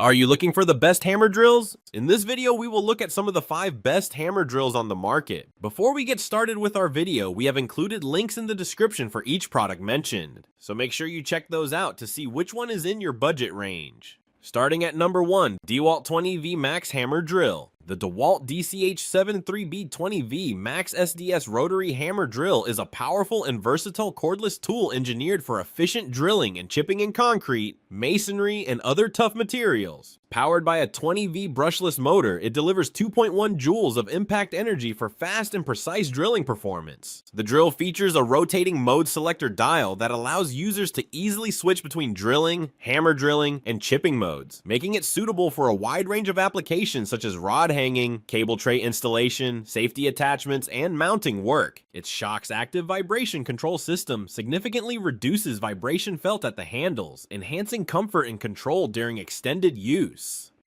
Are you looking for the best hammer drills? In this video, we will look at some of the 5 best hammer drills on the market. Before we get started with our video, we have included links in the description for each product mentioned, so make sure you check those out to see which one is in your budget range. Starting at number 1, DEWALT 20V Max Hammer Drill. The DEWALT DCH73B20V Max SDS Rotary Hammer Drill is a powerful and versatile cordless tool engineered for efficient drilling and chipping in concrete, masonry, and other tough materials. Powered by a 20V brushless motor, it delivers 2.1 joules of impact energy for fast and precise drilling performance. The drill features a rotating mode selector dial that allows users to easily switch between drilling, hammer drilling, and chipping modes, making it suitable for a wide range of applications such as rod hanging, cable tray installation, safety attachments, and mounting work. Its Shock's active vibration control system significantly reduces vibration felt at the handles, enhancing comfort and control during extended use.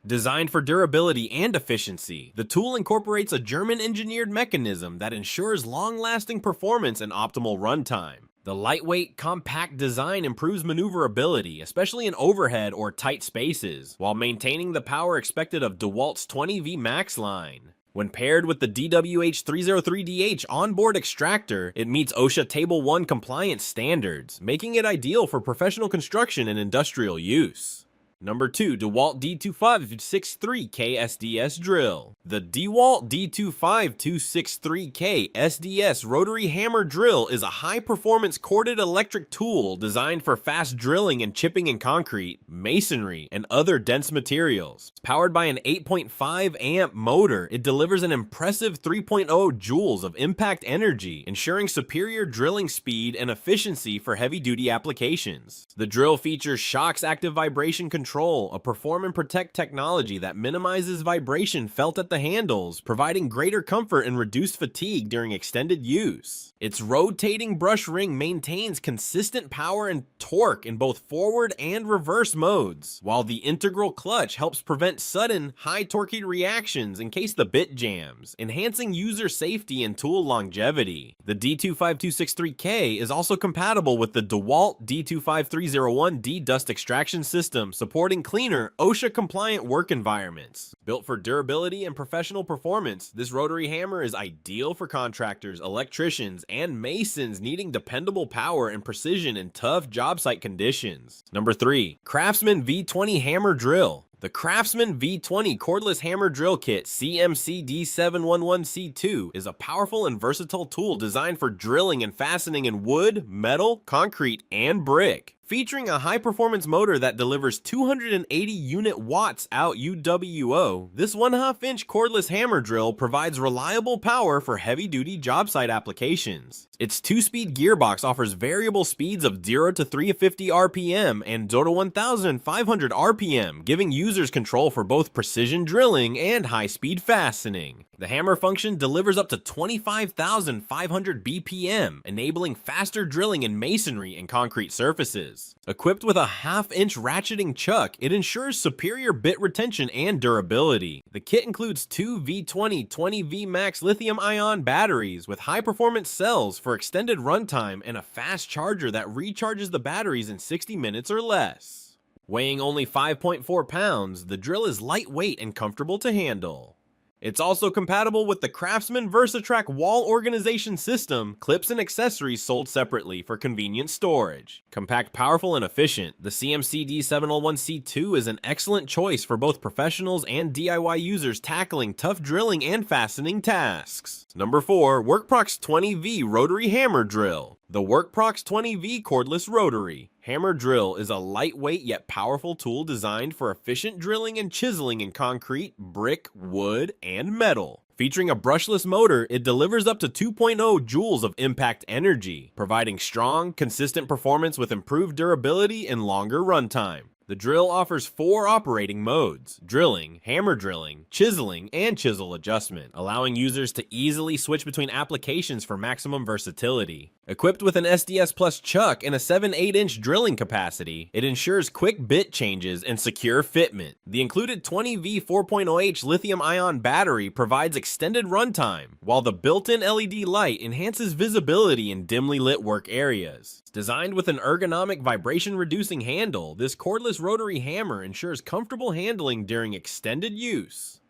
Designed for durability and efficiency, the tool incorporates a German-engineered mechanism that ensures long-lasting performance and optimal runtime. The lightweight, compact design improves maneuverability, especially in overhead or tight spaces, while maintaining the power expected of DEWALT's 20V Max line. When paired with the DWH303DH onboard extractor, it meets OSHA Table 1 compliance standards, making it ideal for professional construction and industrial use. Number 2, DEWALT D25263K SDS Drill. The DEWALT D25263K SDS Rotary Hammer Drill is a high-performance corded electric tool designed for fast drilling and chipping in concrete, masonry, and other dense materials. Powered by an 8.5 amp motor, it delivers an impressive 3.0 joules of impact energy, ensuring superior drilling speed and efficiency for heavy-duty applications. The drill features Shock's active vibration control, a perform and protect technology that minimizes vibration felt at the handles, providing greater comfort and reduced fatigue during extended use. Its rotating brush ring maintains consistent power and torque in both forward and reverse modes, while the integral clutch helps prevent sudden, high-torque reactions in case the bit jams, enhancing user safety and tool longevity. The D25263K is also compatible with the DEWALT D25301D dust extraction system, supporting cleaner, OSHA-compliant work environments. Built for durability and professional performance, this rotary hammer is ideal for contractors, electricians, and masons needing dependable power and precision in tough job site conditions. Number 3, CRAFTSMAN V20 Hammer Drill. The CRAFTSMAN V20 Cordless Hammer Drill Kit CMC D711C2 is a powerful and versatile tool designed for drilling and fastening in wood, metal, concrete, and brick. Featuring a high-performance motor that delivers 280 unit watts out UWO, this 1/2-inch cordless hammer drill provides reliable power for heavy-duty job site applications. Its 2-speed gearbox offers variable speeds of 0 to 350 RPM and 0 to 1,500 RPM, giving users control for both precision drilling and high-speed fastening. The hammer function delivers up to 25,500 BPM, enabling faster drilling in masonry and concrete surfaces. Equipped with a 1/2-inch ratcheting chuck, it ensures superior bit retention and durability. The kit includes 2 V20 20V Max lithium-ion batteries with high-performance cells for extended runtime and a fast charger that recharges the batteries in 60 minutes or less. Weighing only 5.4 pounds, the drill is lightweight and comfortable to handle. It's also compatible with the CRAFTSMAN VersaTrack wall organization system, clips and accessories sold separately for convenient storage. Compact, powerful, and efficient, the CMC D701C2 is an excellent choice for both professionals and DIY users tackling tough drilling and fastening tasks. Number 4, WORKPROX 20V Rotary Hammer Drill. The WORKPROX 20V Cordless Rotary Hammer Drill is a lightweight yet powerful tool designed for efficient drilling and chiseling in concrete, brick, wood, and metal. Featuring a brushless motor, it delivers up to 2.0 joules of impact energy, providing strong, consistent performance with improved durability and longer runtime. The drill offers 4 operating modes: drilling, hammer drilling, chiseling, and chisel adjustment, allowing users to easily switch between applications for maximum versatility. Equipped with an SDS-Plus chuck and a 7/8-inch drilling capacity, it ensures quick bit changes and secure fitment. The included 20V 4.0H lithium-ion battery provides extended runtime, while the built-in LED light enhances visibility in dimly lit work areas. Designed with an ergonomic vibration-reducing handle, this cordless cordless rotary hammer ensures comfortable handling during extended use.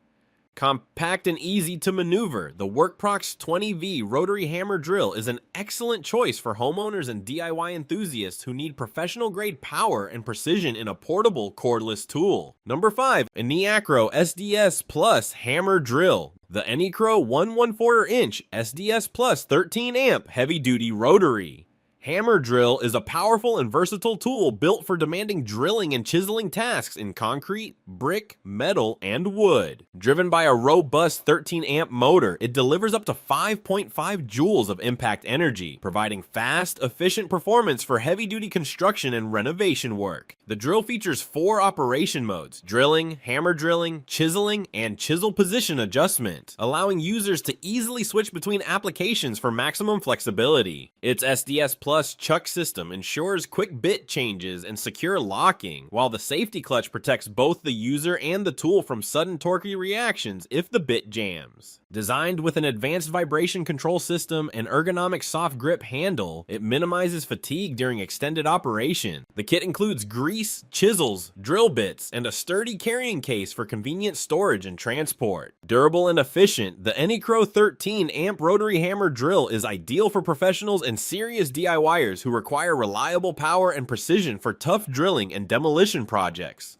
Compact and easy to maneuver, the WORKPROX 20V rotary hammer drill is an excellent choice for homeowners and DIY enthusiasts who need professional-grade power and precision in a portable cordless tool. Number 5. ENEACRO SDS-Plus hammer drill. The ENEACRO 1/4" SDS-Plus 13 amp heavy-duty rotary hammer drill is a powerful and versatile tool built for demanding drilling and chiseling tasks in concrete, brick, metal, and wood. Driven by a robust 13 amp motor, it delivers up to 5.5 joules of impact energy, providing fast, efficient performance for heavy-duty construction and renovation work. The drill features 4 operation modes: drilling, hammer drilling, chiseling, and chisel position adjustment, allowing users to easily switch between applications for maximum flexibility. Its SDS-Plus chuck system ensures quick bit changes and secure locking, while the safety clutch protects both the user and the tool from sudden torquey reactions if the bit jams. Designed with an advanced vibration control system and ergonomic soft grip handle, it minimizes fatigue during extended operation. The kit includes grease, chisels, drill bits, and a sturdy carrying case for convenient storage and transport. Durable and efficient, the ENEACRO 13 amp rotary hammer drill is ideal for professionals and serious DIYers who require reliable power and precision for tough drilling and demolition projects.